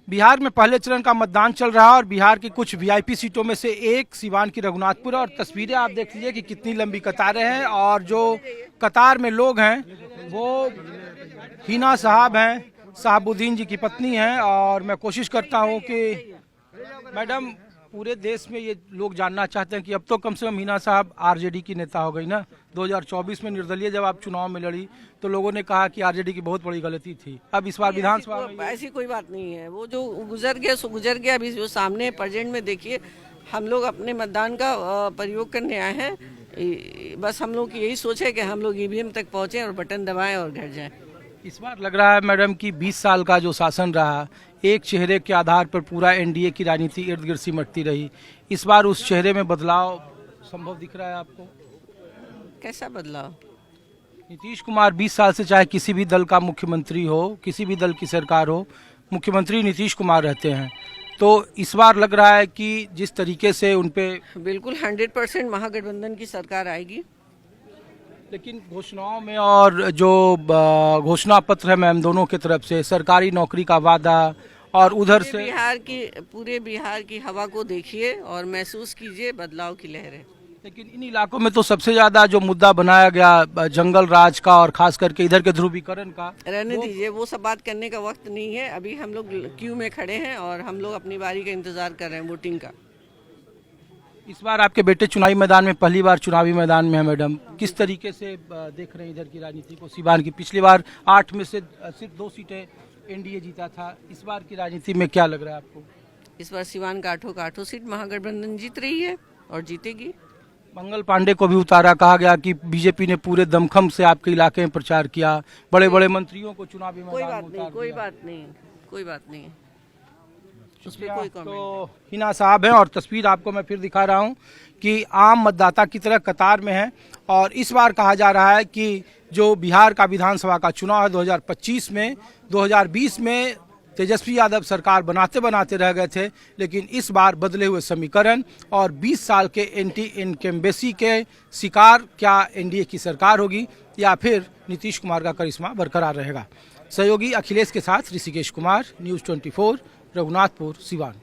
बिहार में पहले चरण का मतदान चल रहा है और बिहार की कुछ वीआईपी सीटों में से एक सिवान की रघुनाथपुर है। और तस्वीरें आप देख लीजिए कि कितनी लंबी कतारें हैं और जो कतार में लोग हैं वो हिना साहब हैं, साहबुद्दीन जी की पत्नी हैं। और मैं कोशिश करता हूं कि मैडम, पूरे देश में ये लोग जानना चाहते हैं कि अब तो कम से कम हिना साहब आरजेडी की नेता हो गई ना। 2024 में निर्दलीय जब आप चुनाव में लड़ी तो लोगों ने कहा कि आरजेडी की बहुत बड़ी गलती थी। अब इस बार विधानसभा में ऐसी कोई बात नहीं है। वो जो गुजर गया सो गुजर गया। अभी जो सामने प्रेजेंट में देखिए, हम लोग अपने मतदान का प्रयोग करने आए हैं। बस हम लोग की यही सोच है कि हम लोग ईवीएम तक पहुंचे और बटन दबाएं और घर जाएं। इस बार लग रहा है मैडम कि 20 साल का जो शासन रहा, एक चेहरे के आधार पर पूरा एनडीए की राजनीति इर्द गिर्द सिमटती रही। इस बार उस चेहरे में बदलाव संभव दिख रहा है आपको? कैसा बदलाव? नीतीश कुमार 20 साल से चाहे किसी भी दल का मुख्यमंत्री हो, किसी भी दल की सरकार हो, मुख्यमंत्री नीतीश कुमार रहते हैं। तो इस बार लग रहा है कि जिस तरीके से उनपे बिल्कुल 100% महागठबंधन की सरकार आएगी। लेकिन घोषणाओं में और जो घोषणा पत्र है मैम दोनों की तरफ से, सरकारी नौकरी का वादा और उधर से पूरे बिहार की हवा को देखिए और महसूस कीजिए बदलाव की लहर है। लेकिन इन इलाकों में तो सबसे ज्यादा जो मुद्दा बनाया गया जंगल राज का और खास करके इधर के ध्रुवीकरण का, रहने दीजिए, वो सब बात करने का वक्त नहीं है। अभी हम लोग क्यू में खड़े हैं और हम लोग अपनी बारी का इंतजार कर रहे हैं वोटिंग का। इस बार आपके बेटे चुनावी मैदान में, पहली बार चुनावी मैदान में है मैडम, किस तरीके से देख रहे हैं इधर की राजनीति को? सिवान की पिछली बार 8 में से सिर्फ 2 सीटें एनडीए जीता था। इस बार की राजनीति में क्या लग रहा है आपको? इस बार सिवान का 8 सीट महागठबंधन जीत रही है और जीतेगी। मंगल पांडे को भी उतारा, कहा गया कि बीजेपी ने पूरे दमखम से आपके इलाके में प्रचार किया, बड़े बड़े मंत्रियों को चुनावी मैदान में उतार दिया। कोई बात नहीं। उसमें कोई कमेंट तो हिना साहब हैं और तस्वीर आपको मैं फिर दिखा रहा हूं कि आम मतदाता की तरह कतार में है। और इस बार कहा जा रहा है कि जो बिहार का विधानसभा का चुनाव है 2025 में, 2020 में तेजस्वी यादव सरकार बनाते बनाते रह गए थे, लेकिन इस बार बदले हुए समीकरण और 20 साल के एंटी इनकम्बेंसी के शिकार क्या एनडीए की सरकार होगी या फिर नीतीश कुमार का करिश्मा बरकरार रहेगा? सहयोगी अखिलेश के साथ ऋषिकेश कुमार, न्यूज़ 24, रघुनाथपुर, सिवान।